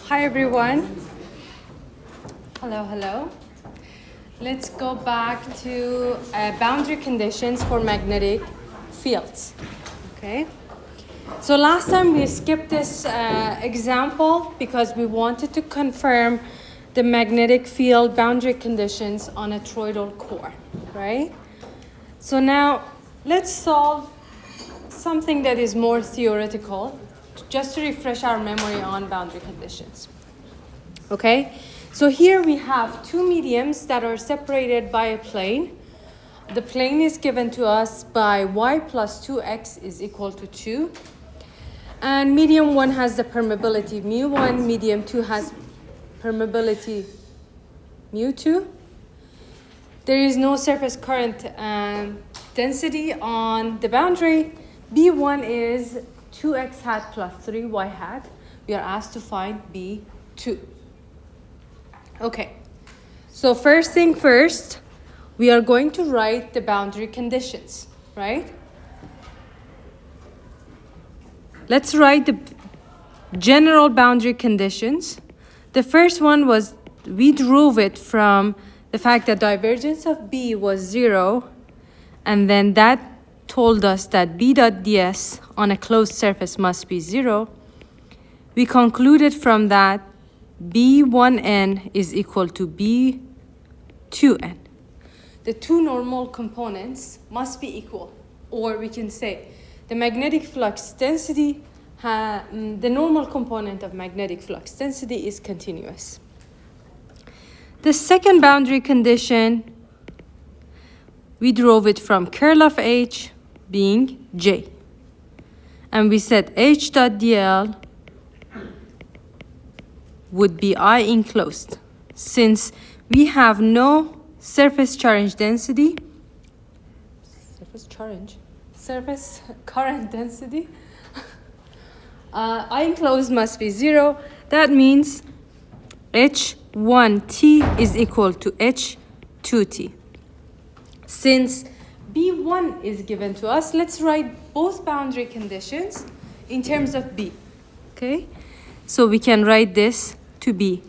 Hi everyone. Hello. Let's go back to boundary conditions for magnetic fields. Okay. So last time we skipped this example because we wanted to confirm the magnetic field boundary conditions on a toroidal core, right? So now let's solve something that is more theoretical, just to refresh our memory on boundary conditions. Okay, so here we have two mediums that are separated by a plane. The plane is given to us by y plus 2x is equal to 2. And medium 1 has the permeability mu1, medium 2 has permeability mu2. There is no surface current density on the boundary. B1 is 2x hat plus 3y hat. We are asked to find B2. Okay, so first thing first, we are going to write the boundary conditions, right? Let's write the general boundary conditions. The first one was, we drove it from the fact that divergence of B was 0, and then that told us that B dot ds on a closed surface must be 0. We concluded from that B1n is equal to B2n. The two normal components must be equal, or we can say the magnetic flux density, the normal component of magnetic flux density is continuous. The second boundary condition, we drove it from curl of H being J. And we said H dot dl would be I enclosed. Since we have no surface current density, surface current density, I enclosed must be 0. That means H1t is equal to H2t. Since B1 is given to us, let's write both boundary conditions in terms of B, okay? So we can write this to be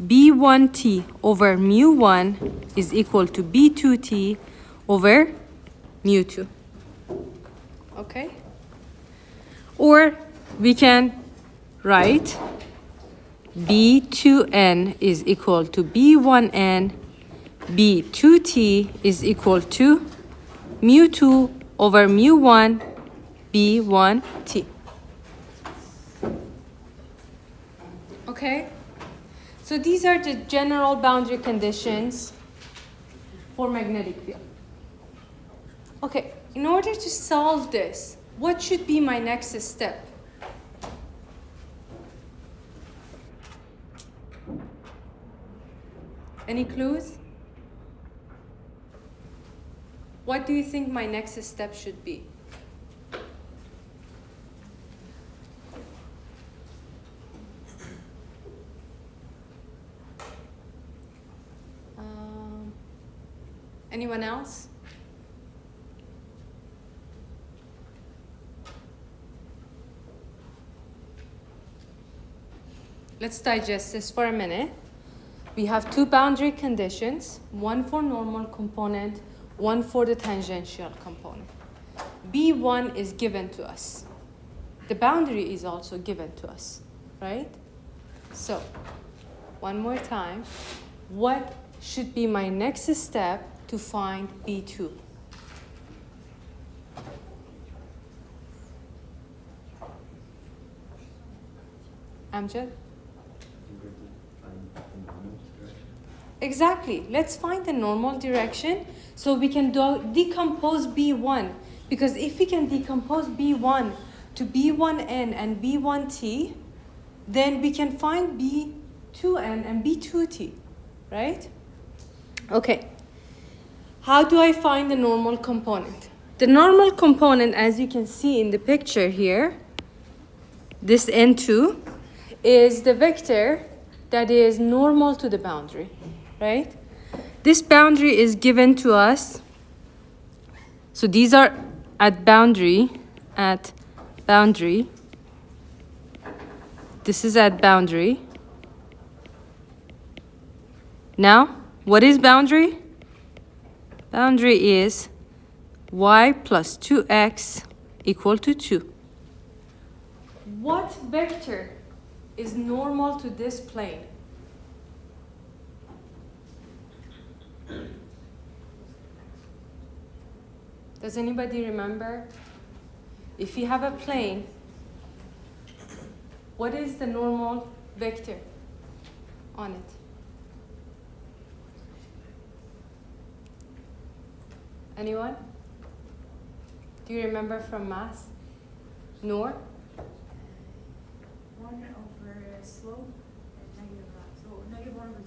B1t over mu1 is equal to B2t over mu2, okay? Or we can write B2n is equal to B1n, B2t is equal to mu2 over mu1, B1t. Okay, so these are the general boundary conditions for magnetic field. Okay, in order to solve this, what should be my next step? Any clues? What do you think my next step should be? Anyone else? Let's digest this for a minute. We have two boundary conditions, one for normal component, one for the tangential component. B1 is given to us. The boundary is also given to us, right? So, one more time, what should be my next step to find B2? Amjad? Exactly. Let's find the normal direction so we can decompose B1. Because if we can decompose B1 to B1n and B1t, then we can find B2n and B2t, right? Okay. How do I find the normal component? The normal component, as you can see in the picture here, this N2 is the vector that is normal to the boundary, right? This boundary is given to us. So these are at boundary. This is at boundary. Now, what is boundary? Boundary is y plus 2x equal to 2. What vector is normal to this plane? Does anybody remember? If you have a plane, what is the normal vector on it? Anyone? Do you remember from math? Noor? 1 over slope and negative, so negative 1 over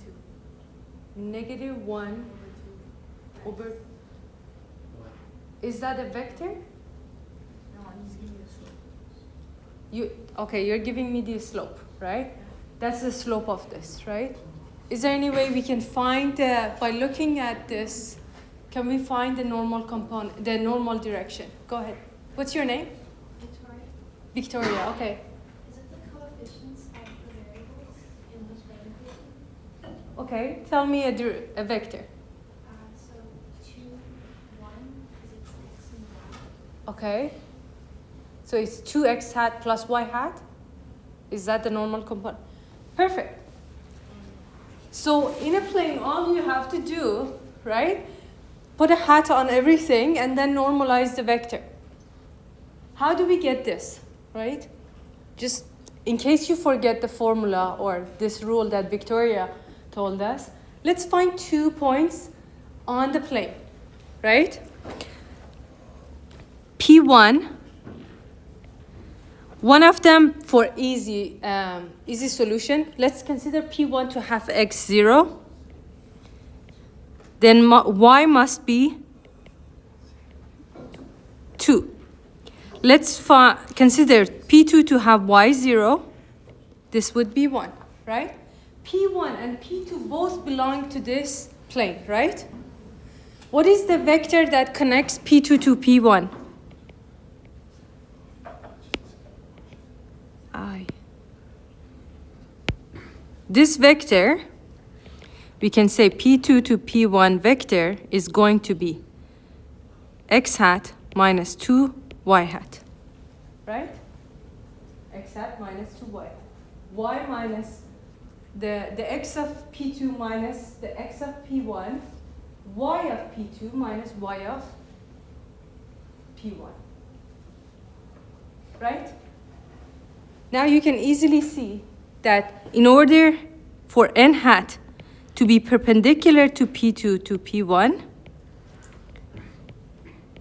2. Negative 1 Over 2. over. Is that a vector? No, I'm just giving you a slope. Okay, you're giving me the slope, right? That's the slope of this, right? Is there any way we can find, by looking at this, can we find the normal component, the normal direction? Go ahead. What's your name? Victoria. Victoria, okay. Is it the coefficients of the variables in the plane equation? Okay, tell me a vector. So 2, 1, because it's x and y. Okay. So it's 2x hat plus y hat? Is that the normal component? Perfect. So in a plane, all you have to do, right? Put a hat on everything and then normalize the vector. How do we get this, right? Just in case you forget the formula or this rule that Victoria told us, let's find 2 points on the plane, right? P1, one of them for easy solution, let's consider P1 to have x0. Then y must be 2. Let's consider P2 to have y0. This would be 1, right? P1 and P2 both belong to this plane, right? What is the vector that connects P2 to P1? This vector, we can say P2 to P1 vector is going to be x hat minus 2y hat, right? X hat minus 2y. Y minus the x of P2 minus the x of P1, y of P2 minus y of P1, right? Now you can easily see that in order for n hat to be perpendicular to P2 to P1,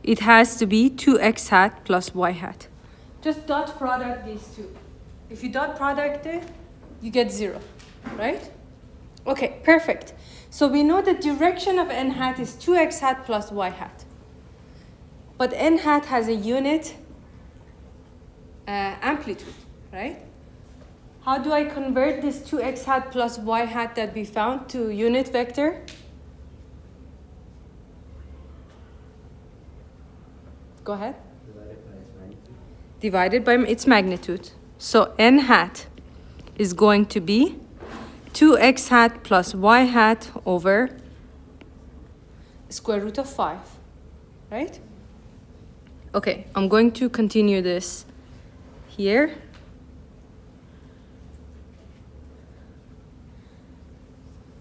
it has to be 2x hat plus y hat. Just dot product these two. If you dot product it, you get 0, right? Okay, perfect. So we know the direction of n hat is 2x hat plus y hat. But n hat has a unit amplitude, right? How do I convert this 2x hat plus y hat that we found to unit vector? Go ahead. Divided by its magnitude. So n hat is going to be 2x hat plus y hat over square root of 5, right? Okay, I'm going to continue this here.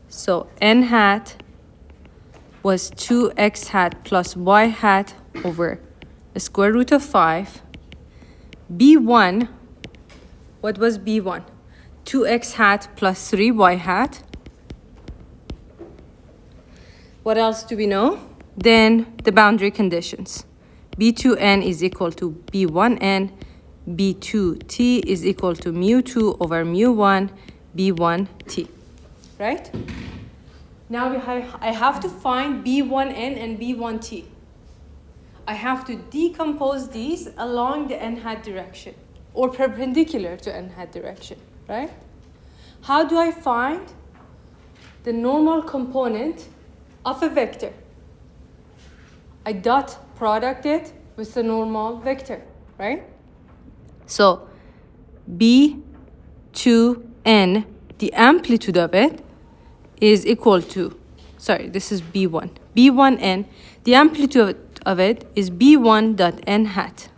So n hat was 2x hat plus y hat over the square root of 5. B1, what was B1? 2x hat plus 3y hat. What else do we know? Then the boundary conditions. B2n is equal to B1n. B2t is equal to mu2 over mu1 B1t. Right? Now I have to find B1n and B1t. I have to decompose these along the n hat direction or perpendicular to n hat direction, right? How do I find the normal component of a vector? I dot product it with the normal vector, right? So B2n, the amplitude of it, is equal to, sorry, this is B1. B1n, the amplitude of it is B1 dot n hat.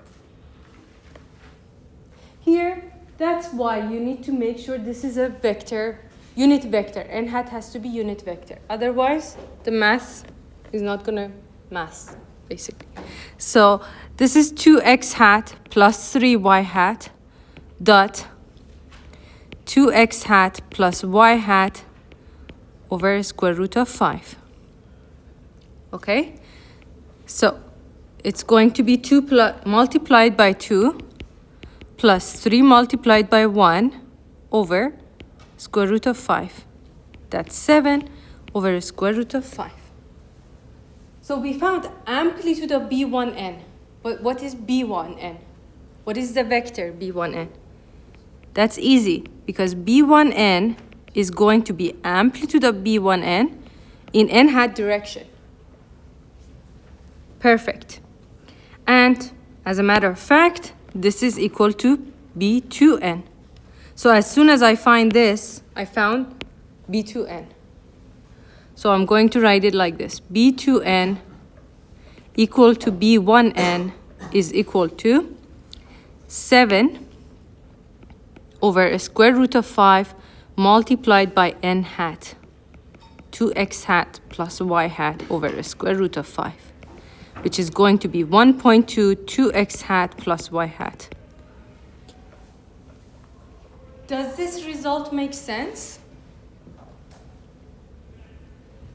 Here, that's why you need to make sure this is a vector, unit vector. N hat has to be unit vector. Otherwise, the math is not going to math, basically. So this is 2x hat plus 3y hat dot 2x hat plus y hat over square root of 5. Okay? So it's going to be 2 multiplied by 2 plus 3 multiplied by 1 over square root of 5. That's 7 over square root of 5. So we found amplitude of B1n. But what is B1n? What is the vector B1n? That's easy, because B1n is going to be amplitude of B1n in n hat direction. Perfect. And as a matter of fact, this is equal to B2n. So as soon as I find this, I found B2n. So I'm going to write it like this. B2n equal to B1n is equal to 7 over a square root of 5 multiplied by n hat, 2x hat plus y hat over a square root of 5, which is going to be 1.2 2x hat plus y hat. Does this result make sense?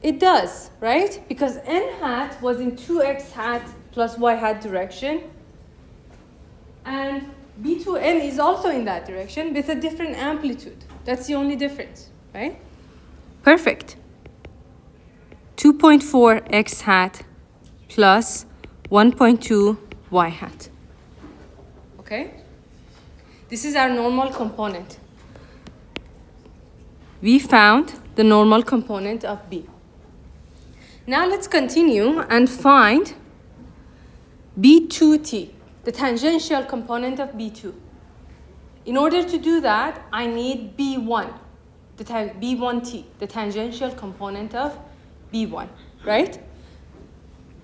It does, right? Because n hat was in 2x hat plus y hat direction. And B2n is also in that direction with a different amplitude. That's the only difference, right? Perfect. 2.4 x hat plus 1.2 y hat. Okay? This is our normal component. We found the normal component of B. Now let's continue and find B2t, the tangential component of B2. In order to do that, I need B1, B1t, the tangential component of B1, right?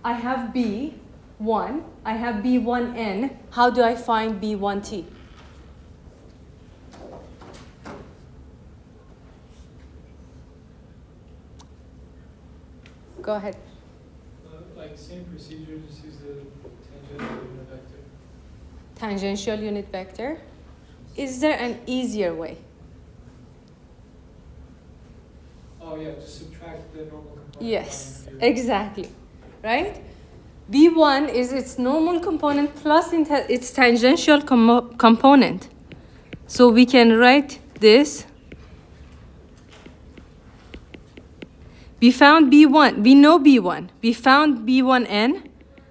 I have B1, I have B1n. How do I find B1t? Go ahead. Like same procedure, just use the tangential unit vector. Tangential unit vector. Is there an easier way? Oh yeah, just subtract the normal component. Yes, exactly. Right? B1 is its normal component plus its tangential component. So we can write this. We found B1. We know B1. We found B1n.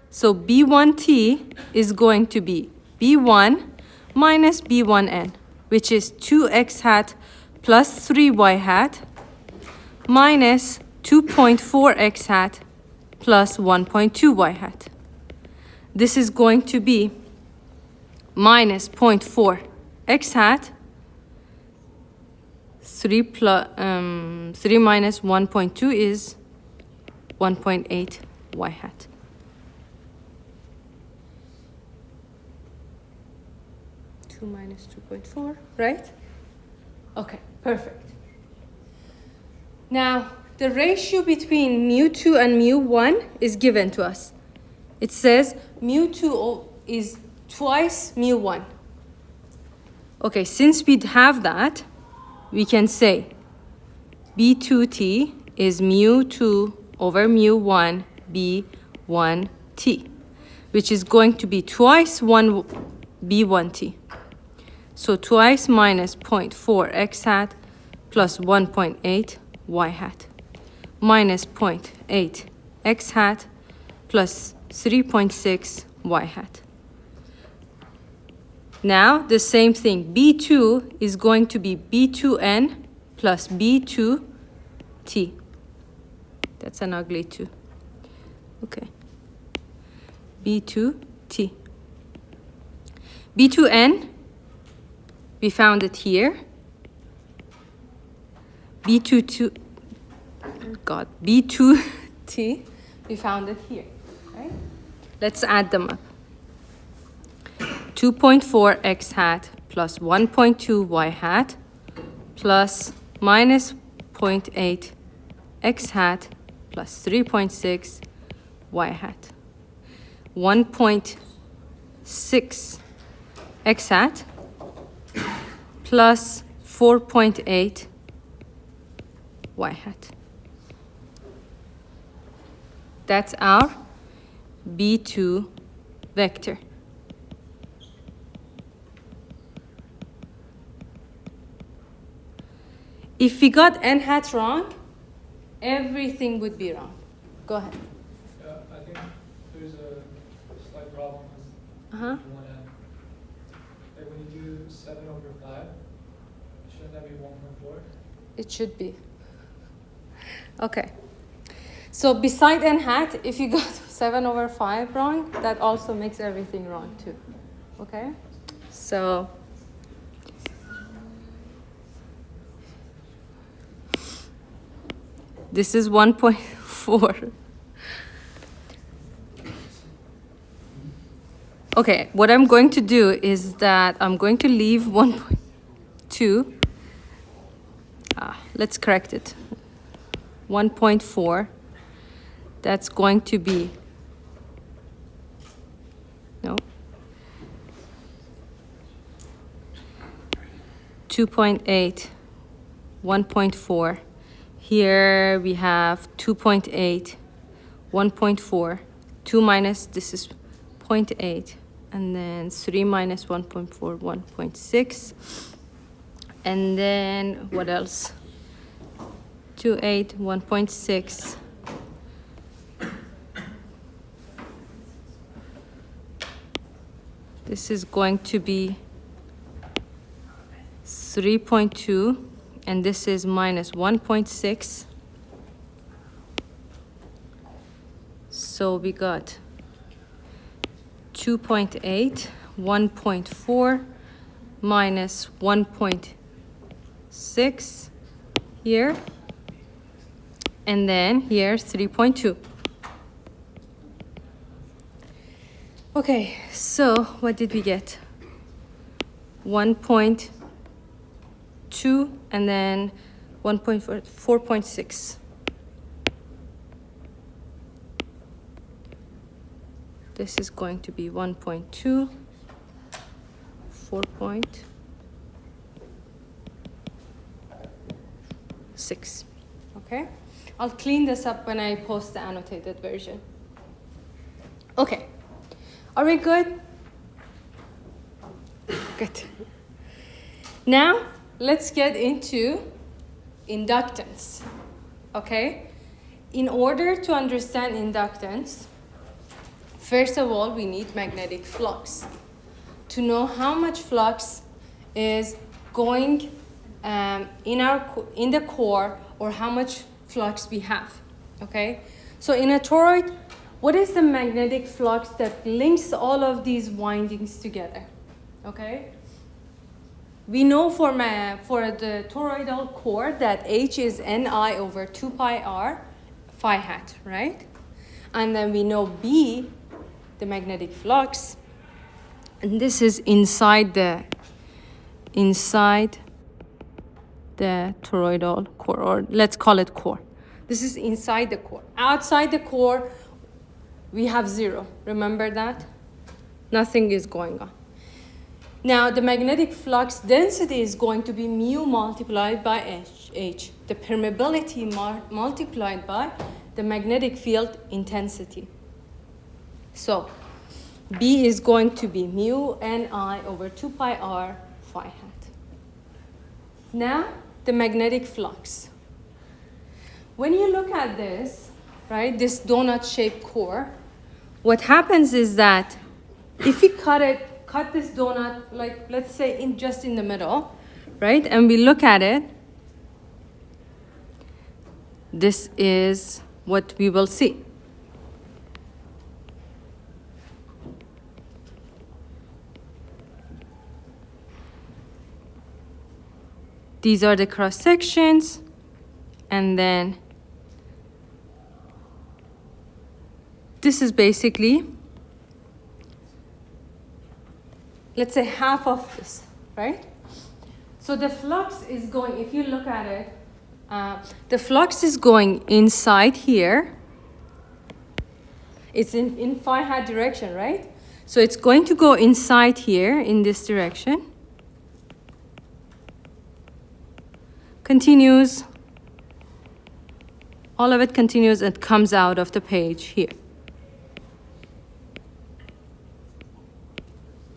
So B1t is going to be B1 minus B1n, which is 2x hat plus 3y hat minus 2.4x hat plus 1.2y hat. This is going to be minus 0.4 x hat, 3 minus 1.2 is 1.8 y hat. Two minus 2.4, right? Okay, perfect. Now, the ratio between mu2 and mu1 is given to us. It says mu2 is twice mu1. Okay, since we have that, we can say B2t is mu2 over mu1 B1t, which is going to be twice 1 B1t. So twice minus 0.4 x hat plus 1.8 y hat minus 0.8 x hat plus 3.6 y hat. Now the same thing, B2 is going to be B2n plus B2t. That's an ugly 2. Okay. B2t. B2n, we found it here. B2t got B2t, we found it here, right? Let's add them up. 2.4 x hat plus 1.2 y hat plus minus 0.8 x hat plus 3.6 y hat. 1.6 x hat plus 4.8 y hat. That's our B2 vector. If we got n hat wrong, everything would be wrong. Go ahead. Yeah, I think there's a slight problem with Uh-huh. one end. Like when you do 7/5, shouldn't that be 1.4? It should be. Okay. So beside n hat, if you got 7/5 wrong, that also makes everything wrong too. Okay? So this is 1.4. Okay, what I'm going to do is that I'm going to leave 1.2. Let's correct it. 1.4. That's going to be, no, 2.8, 1.4. Here we have 2.8, 1.4, 2 minus, this is 0.8, and then 3 minus 1.4, 1.6. And then what else? 2.8, 1.6. This is going to be 3.2, and this is minus 1.6. So we got 2.8, 1.4, minus 1.6 here, and then here 3.2. Okay, so what did we get? 1.2 and then 1.4, 4.6. This is going to be 1.2, 4.6. Okay? I'll clean this up when I post the annotated version. Okay. Are we good? Good. Now, let's get into inductance. Okay? In order to understand inductance, first of all, we need magnetic flux to know how much flux is going in the core, or how much flux we have. Okay? So in a toroid, what is the magnetic flux that links all of these windings together? Okay? We know for the toroidal core that H is Ni over 2 pi r phi hat, right? And then we know B, the magnetic flux, and this is inside the toroidal core, or let's call it core. This is inside the core. Outside the core, we have 0. Remember that? Nothing is going on. Now, the magnetic flux density is going to be mu multiplied by H. The permeability multiplied by the magnetic field intensity. So, B is going to be mu Ni over 2 pi r phi hat. Now, the magnetic flux. When you look at this, right, this donut-shaped core, what happens is that if we cut this donut, like let's say just in the middle, right, and we look at it, this is what we will see. These are the cross sections, and then this is basically, let's say, half of this, right? So the flux is going, if you look at it, the flux is going inside here. It's in phi hat direction, right? So it's going to go inside here in this direction. Continues. All of it continues and comes out of the page here.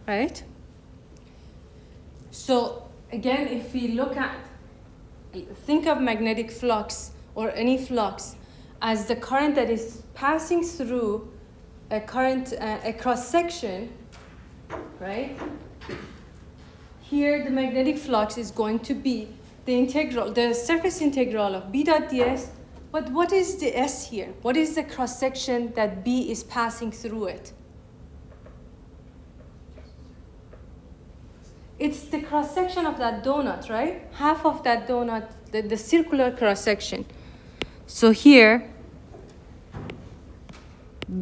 Right? So again, if we look at, think of magnetic flux or any flux as the current that is passing through a current, a cross section, right? Here, the magnetic flux is going to be the integral, the surface integral of B dot ds. But what is the S here? What is the cross section that B is passing through it? It's the cross section of that donut, right? Half of that donut, the circular cross section. So here,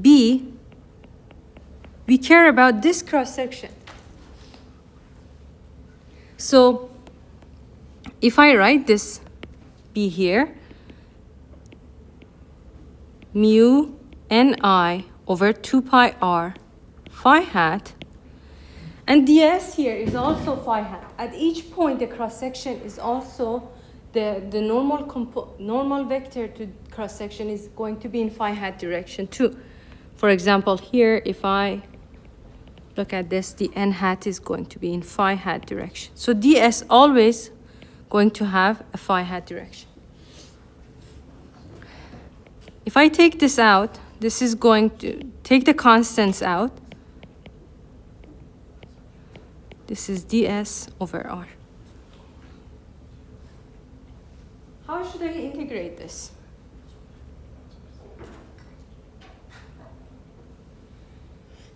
B, we care about this cross section. So if I write this B here, mu Ni over 2 pi r phi hat, and ds here is also phi hat. At each point, the cross section is also the normal vector to cross section is going to be in phi hat direction too. For example, here, if I look at this, the n hat is going to be in phi hat direction. So ds always going to have a phi hat direction. If I take this out, this is going to take the constants out. This is ds over r. How should I integrate this?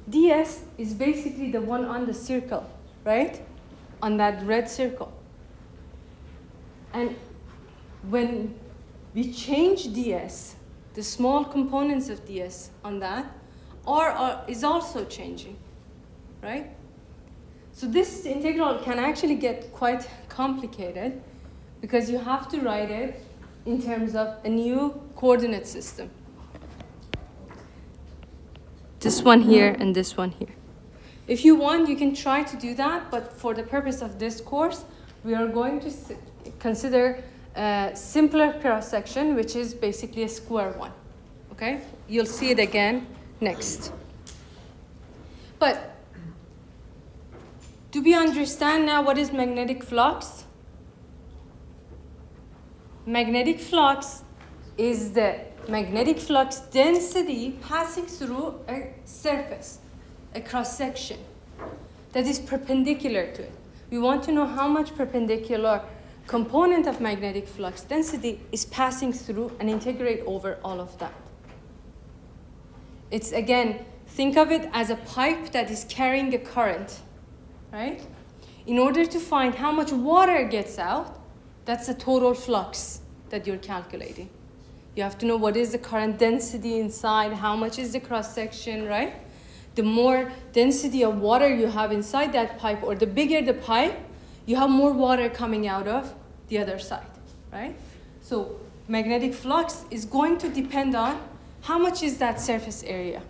ds is basically the one on the circle, right? On that red circle. And when we change ds, the small components of ds on that, r is also changing, right? So this integral can actually get quite complicated because you have to write it in terms of a new coordinate system. This one here and this one here. If you want, you can try to do that, but for the purpose of this course, we are going to consider a simpler cross-section, which is basically a square one, okay? You'll see it again next. But do we understand now what is magnetic flux? Magnetic flux is the magnetic flux density passing through a surface, a cross-section that is perpendicular to it. We want to know how much perpendicular component of magnetic flux density is passing through and integrate over all of that. It's, again, think of it as a pipe that is carrying a current, right? In order to find how much water gets out, that's the total flux that you're calculating. You have to know what is the current density inside, how much is the cross-section, right? The more density of water you have inside that pipe, or the bigger the pipe, you have more water coming out of the other side, right? So magnetic flux is going to depend on how much is that surface area.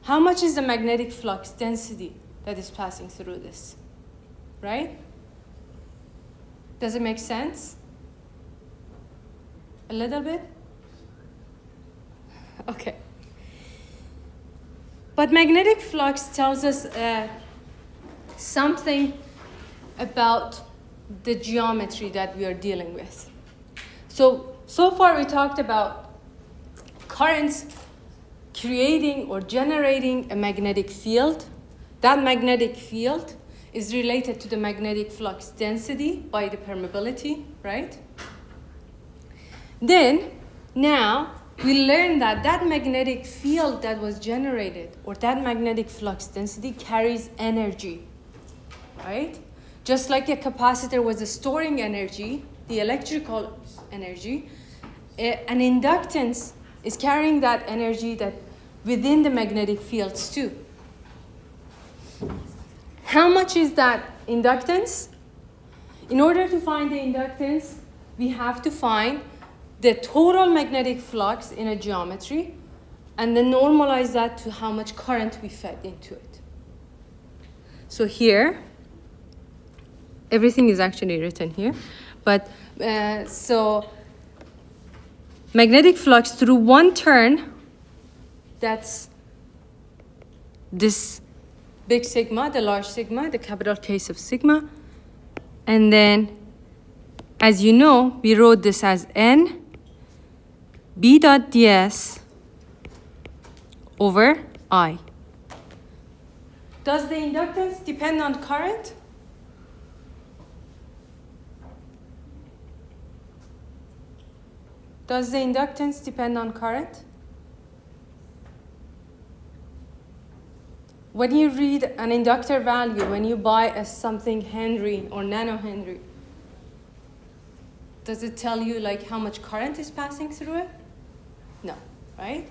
How much is the magnetic flux density that is passing through this, right? Does it make sense? A little bit? Okay. But magnetic flux tells us something about the geometry that we are dealing with. So far we talked about currents creating or generating a magnetic field. That magnetic field is related to the magnetic flux density by the permeability, right? Then, now, we learned that that magnetic field that was generated, or that magnetic flux density, carries energy, right? Just like a capacitor was storing energy, the electrical energy, an inductance is carrying that energy that within the magnetic fields too. How much is that inductance? In order to find the inductance, we have to find the total magnetic flux in a geometry and then normalize that to how much current we fed into it. So here, everything is actually written here, but so magnetic flux through one turn, that's this big sigma, the large sigma, the capital case of sigma. And then, as you know, we wrote this as n b dot ds over I. Does the inductance depend on current? Does the inductance depend on current? When you read an inductor value, when you buy a something Henry or nanohenry, does it tell you like how much current is passing through it? No, right?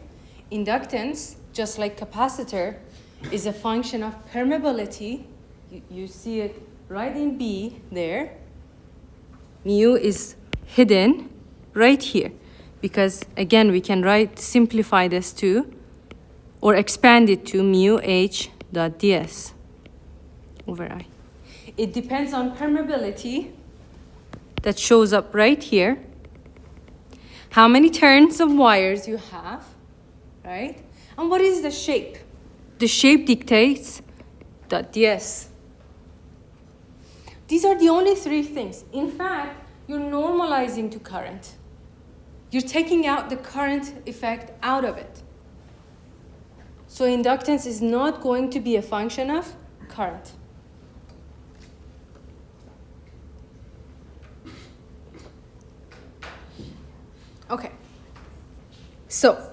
Inductance, just like capacitor, is a function of permeability. You see it right in B there. Mu is hidden right here because, again, we can simplify this to, or expand it to mu h dot ds over I. It depends on permeability that shows up right here. How many turns of wires you have, right? And what is the shape? The shape dictates dot ds. These are the only three things. In fact, you're normalizing to current. You're taking out the current effect out of it. So inductance is not going to be a function of current. Okay. So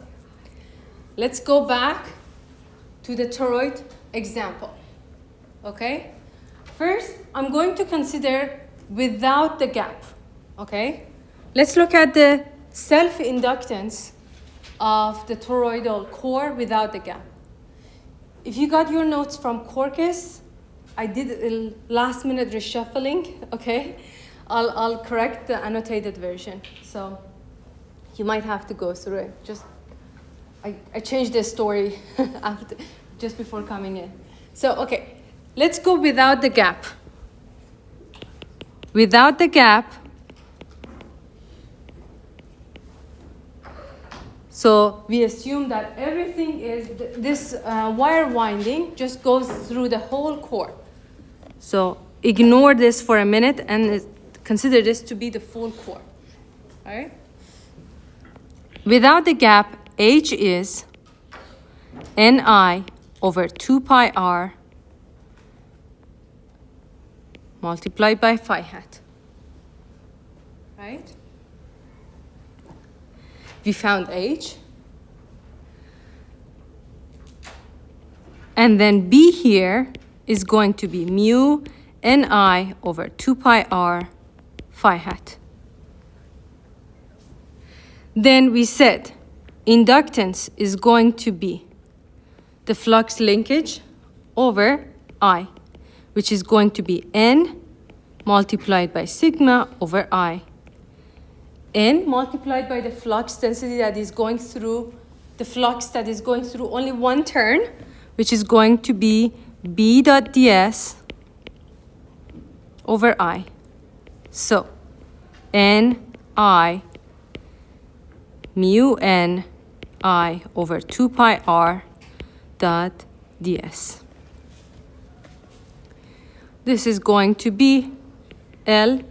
let's go back to the toroid example. Okay? First, I'm going to consider without the gap. Okay? Let's look at the self-inductance of the toroidal core without the gap. If you got your notes from Corcus, I did a last-minute reshuffling, okay? I'll correct the annotated version. So you might have to go through it. I changed the story just before coming in. So, okay, let's go without the gap. Without the gap, so we assume that everything is, this wire winding just goes through the whole core. So ignore this for a minute and consider this to be the full core. All right? Without the gap, H is Ni over 2 pi r multiplied by phi hat. Right? We found H. And then B here is going to be mu Ni over 2 pi r phi hat. Then we said inductance is going to be the flux linkage over I, which is going to be N multiplied by sigma over I. N multiplied by the flux density that is going through, the flux that is going through only one turn, which is going to be B dot ds over I. So, Ni mu N I over 2 pi r dot ds. This is going to be L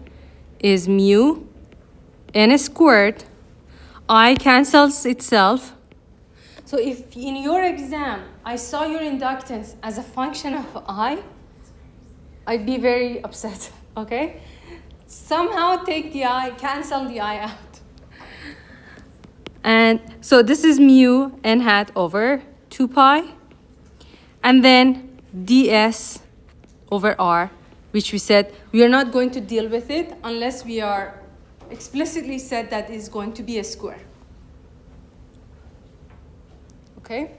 is mu N squared. I cancels itself. So if in your exam I saw your inductance as a function of I, I'd be very upset, okay? Somehow take the I, cancel the I out. And so this is mu N hat over 2 pi. And then ds over r, which we said we are not going to deal with it unless we are explicitly said that is going to be a square. Okay?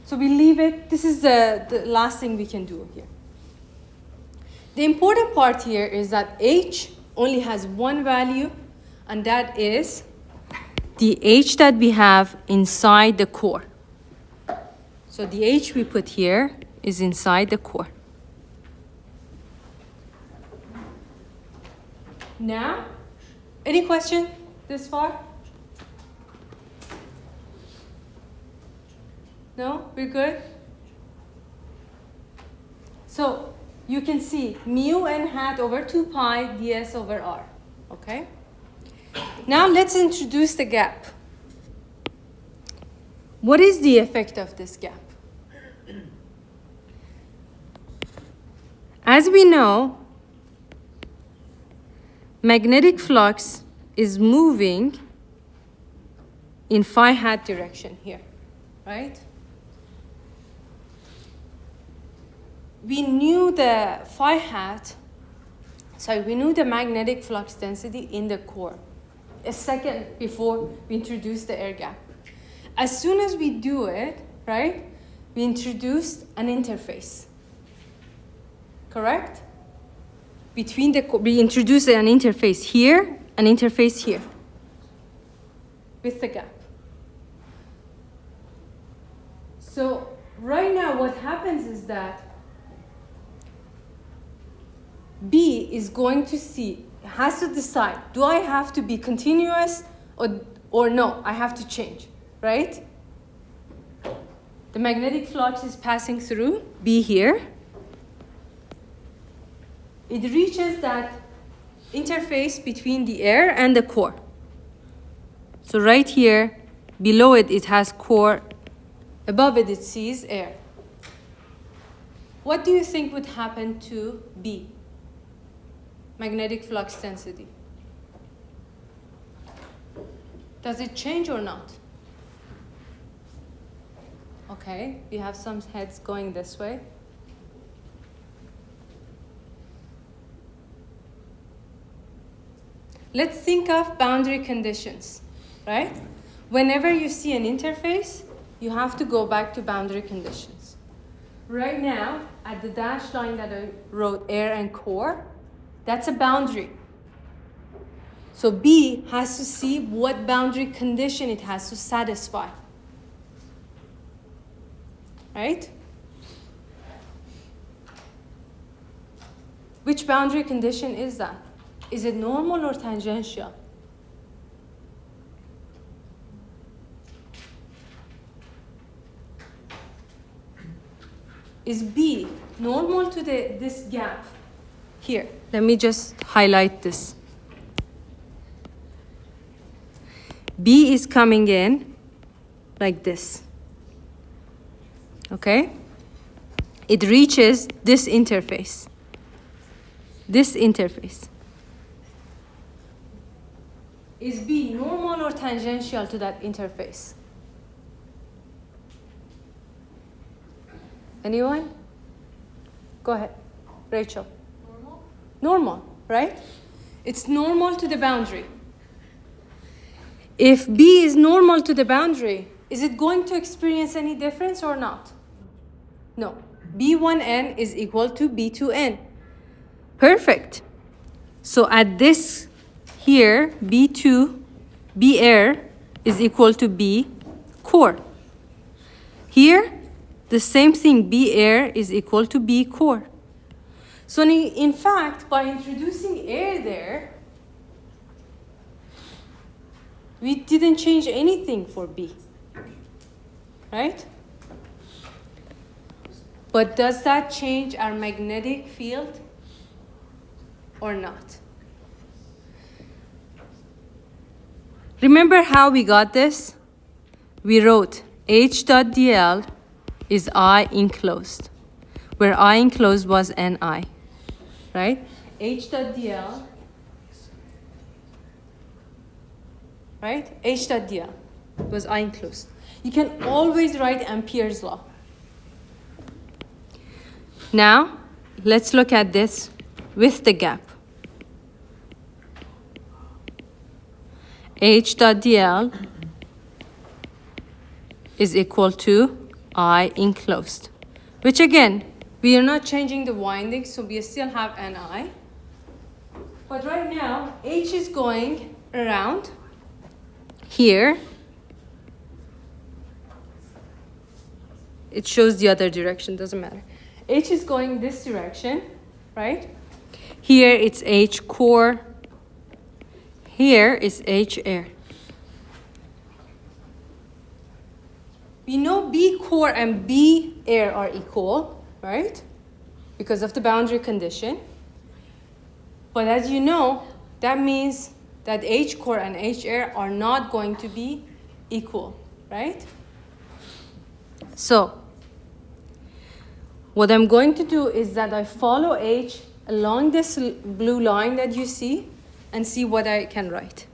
So we leave it. This is the last thing we can do here. The important part here is that H only has one value, and that is the H that we have inside the core. So the H we put here is inside the core. Now, any question this far? No? We're good? So you can see mu n hat over 2 pi ds over r. Okay? Now let's introduce the gap. What is the effect of this gap? As we know, magnetic flux is moving in phi hat direction here, right? We knew the phi hat, we knew the magnetic flux density in the core a second before we introduced the air gap. As soon as we do it, right, we introduced an interface, correct? We introduced an interface here, an interface here, with the gap. So right now what happens is that B is going to see, has to decide, do I have to be continuous or no, I have to change, right? The magnetic flux is passing through B here. It reaches that interface between the air and the core. So right here, below it, it has core. Above it, it sees air. What do you think would happen to B? Magnetic flux density. Does it change or not? Okay, we have some heads going this way. Let's think of boundary conditions, right? Whenever you see an interface, you have to go back to boundary conditions. Right now, at the dashed line that I wrote, air and core, that's a boundary. So B has to see what boundary condition it has to satisfy. Right? Which boundary condition is that? Is it normal or tangential? Is B normal to this gap here? Let me just highlight this. B is coming in like this. Okay? It reaches this interface. This interface. Is B normal or tangential to that interface? Anyone? Go ahead. Rachel. Normal? Normal, right? It's normal to the boundary. If B is normal to the boundary, is it going to experience any difference or not? No. B1n is equal to B2n. Perfect. So at this here, B2, B air is equal to B core. Here, the same thing, B air is equal to B core. So in fact, by introducing air there, we didn't change anything for B, right? But does that change our magnetic field or not? Remember how we got this? We wrote H dot dl is I enclosed, where I enclosed was Ni, right? H dot dl, right? H dot dl was I enclosed. You can always write Ampere's law. Now, let's look at this with the gap. H dot dl is equal to I enclosed. Which again, we are not changing the winding, so we still have Ni. But right now, H is going around here. It shows the other direction, doesn't matter. H is going this direction, right? Here it's H core. Here is H air. We know B core and B air are equal, right? Because of the boundary condition. But as you know, that means that H core and H air are not going to be equal, right? So, what I'm going to do is that I follow H along this blue line that you see and see what I can write.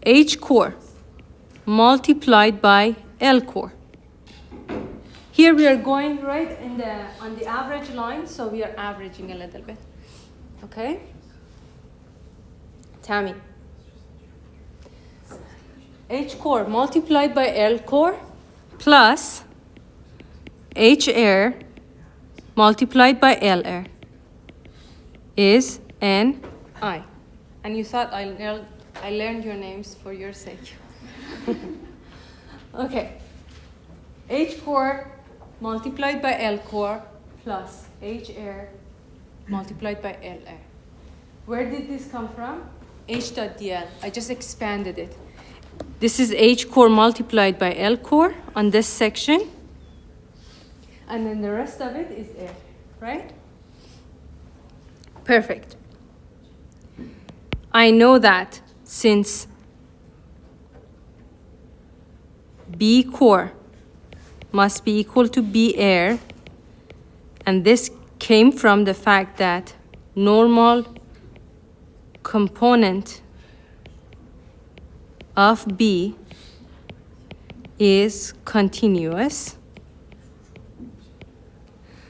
H core multiplied by L core. Here we are going right on the average line, so we are averaging a little bit. Okay? Tammy. H core multiplied by L core plus H air multiplied by L air is Ni. And you thought I learned your names for your sake. Okay. H core multiplied by L core plus H air multiplied by L air. Where did this come from? H dot dl. I just expanded it. This is H core multiplied by L core on this section. And then the rest of it is air, right? Perfect. I know that since B core must be equal to B air, and this came from the fact that normal component of B is continuous.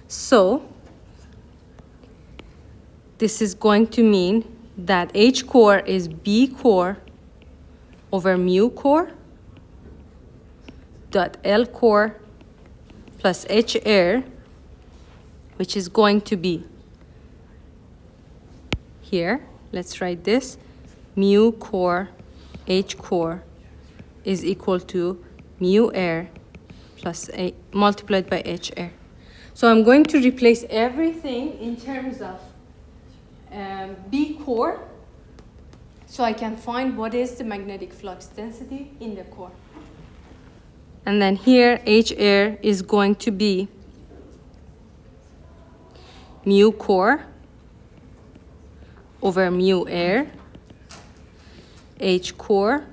So this is going to mean that H core is B core over mu core dot L core plus H air, which is going to be here. Let's write this. Mu core H core is equal to mu air plus A multiplied by H air. So I'm going to replace everything in terms of B core, so I can find what is the magnetic flux density in the core. And then here, H air is going to be mu core over mu air, H core,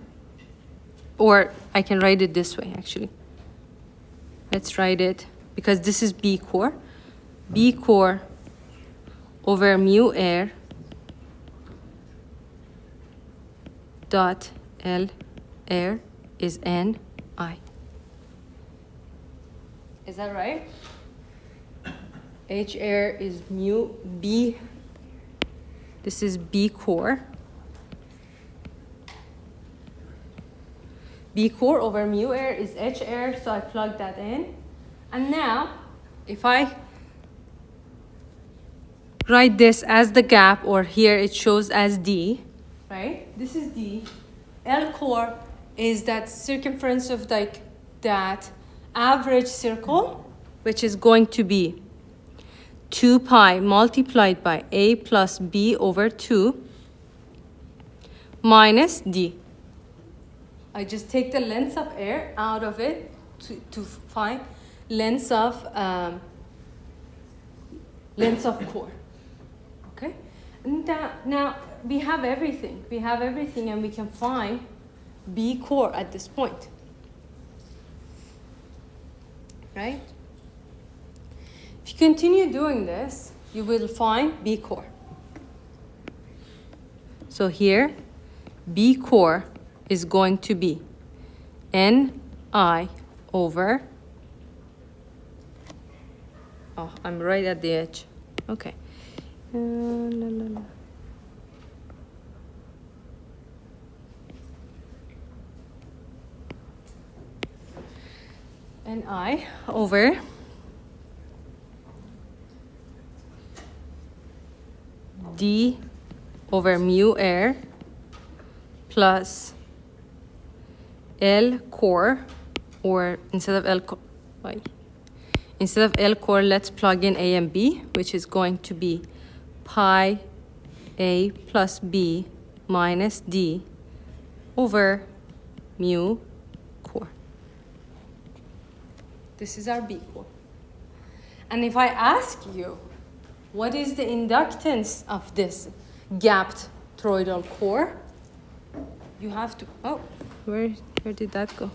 or I can write it this way actually. Let's write it, because this is B core over mu air dot L air is Ni. Is that right? H air is mu B. This is B core. B core over mu air is H air, so I plug that in. And now, if I write this as the gap, or here it shows as D, right? This is D. L core is that circumference of like that average circle, which is going to be 2 pi multiplied by A plus B over 2 minus D. I just take the length of air out of it to find length of core. Okay? And now we have everything. We have everything, and we can find B core at this point. Right? If you continue doing this, you will find B core. So here, B core is going to be Ni over, oh, I'm right at the edge. Okay. Ni over d over mu air plus L core, or instead of L core, let's plug in A and B, which is going to be pi A plus B minus D over mu core. This is our B core. And if I ask you, what is the inductance of this gapped toroidal core? You have to, oh, where did that go?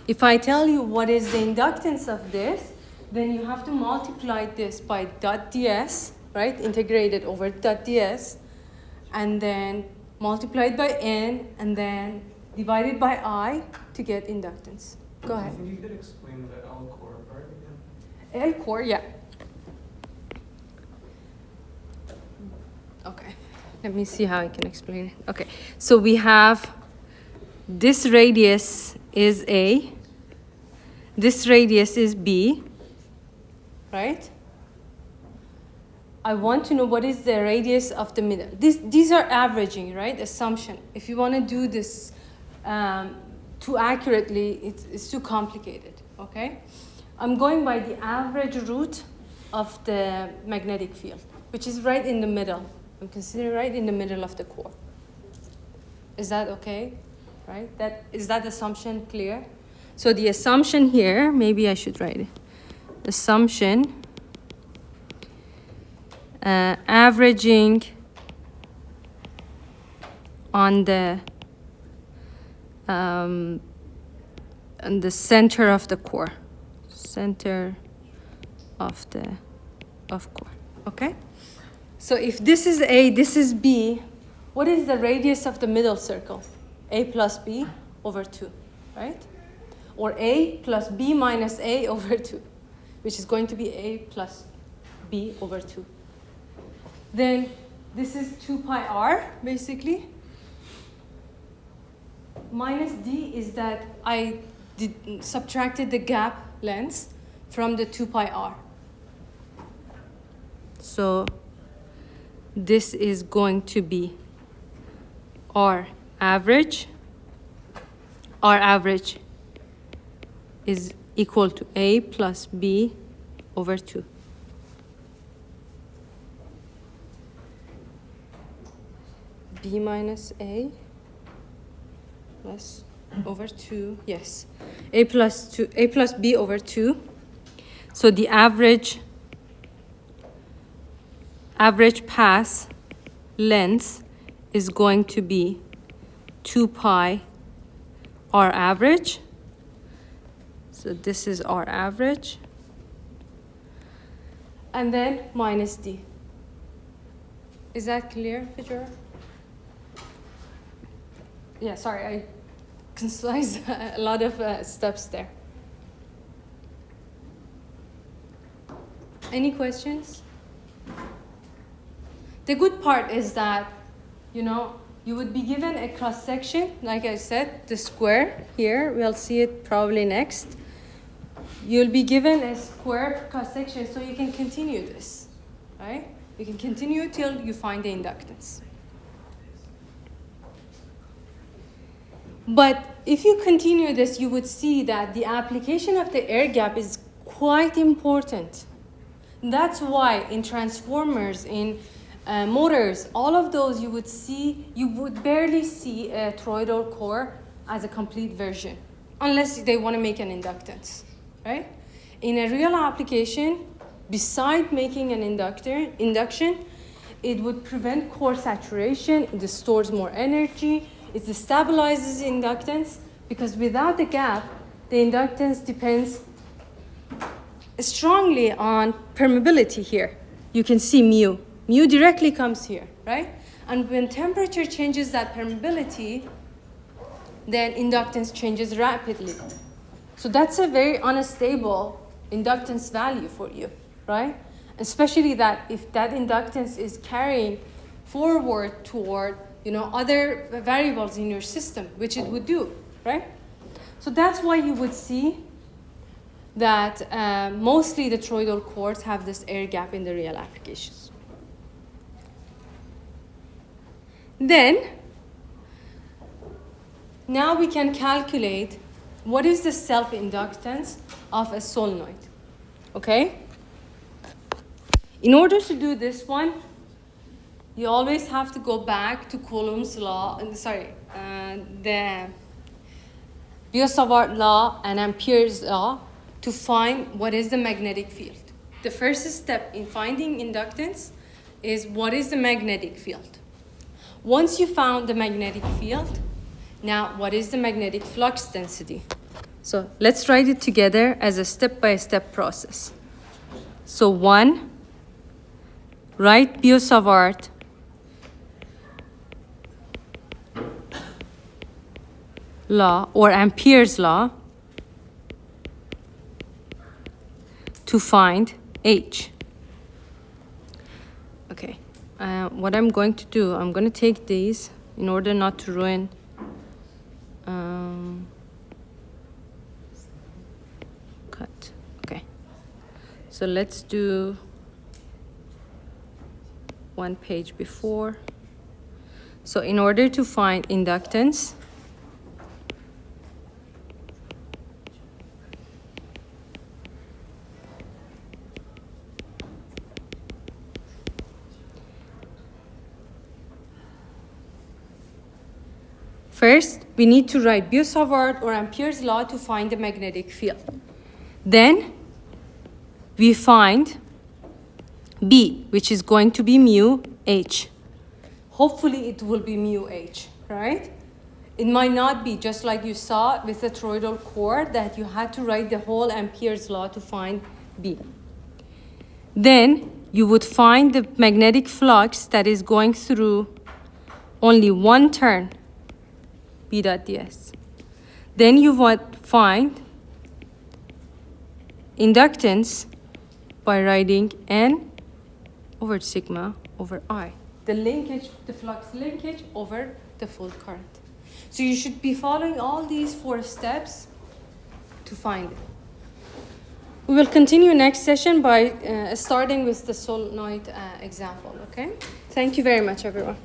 If I tell you what is the inductance of this, then you have to multiply this by dot ds, right? Integrated over dot ds, and then multiplied by n, and then divided by I to get inductance. Go ahead. I think you could explain the L core part again. L core, yeah. Okay, let me see how I can explain it. Okay, so we have this radius is A, this radius is B, right? I want to know what is the radius of the middle. These are averaging, right? Assumption. If you want to do this too accurately, it's too complicated, okay? I'm going by the average root of the magnetic field, which is right in the middle. I'm considering right in the middle of the core. Is that okay? Right? Is that assumption clear? So the assumption here, maybe I should write it. Assumption, averaging on the center of the core. Center of core. Okay? So if this is A, this is B, what is the radius of the middle circle? A plus B over 2, right? Or A plus B minus A over 2, which is going to be A plus B over 2. Then this is 2 pi r, basically. Minus D is that I subtracted the gap length from the 2 pi r. So this is going to be R average. R average is equal to A plus B over 2. B minus A plus over 2, yes. A plus B over 2. So the average pass length is going to be 2 pi R average. So this is R average. And then minus D. Is that clear, Fajra? Yeah, sorry, I concise a lot of steps there. Any questions? The good part is that, you would be given a cross section, like I said, the square here. We'll see it probably next. You'll be given a square cross section, so you can continue this, right? You can continue till you find the inductance. But if you continue this, you would see that the application of the air gap is quite important. That's why in transformers, in motors, all of those you would barely see a toroidal core as a complete version, unless they want to make an inductance, right? In a real application, beside making an induction, it would prevent core saturation, it stores more energy, it stabilizes inductance, because without the gap, the inductance depends strongly on permeability here. You can see mu. Mu directly comes here, right? And when temperature changes that permeability, then inductance changes rapidly. So that's a very unstable inductance value for you, right? Especially that if that inductance is carrying forward toward, other variables in your system, which it would do, right? So that's why you would see that mostly the toroidal cores have this air gap in the real applications. Then, now we can calculate what is the self-inductance of a solenoid, okay? In order to do this one, you always have to go back to Coulomb's law, the Biot-Savart law and Ampere's law to find what is the magnetic field. The first step in finding inductance is what is the magnetic field. Once you found the magnetic field, now what is the magnetic flux density? So let's write it together as a step-by-step process. So 1, write Biot-Savart law or Ampere's law to find H. Okay, what I'm going to do, I'm going to take these in order not to ruin cut. Okay, so let's do one page before. So in order to find inductance, first, we need to write Biot-Savart or Ampere's law to find the magnetic field. Then, we find B, which is going to be mu H. Hopefully, it will be mu H, right? It might not be, just like you saw with the toroidal core, that you had to write the whole Ampere's law to find B. Then, you would find the magnetic flux that is going through only one turn, B dot ds. Then you would find inductance by writing N over sigma over I. The linkage, the flux linkage over the full current. So you should be following all these 4 steps to find it. We will continue next session by starting with the solenoid example, okay? Thank you very much, everyone.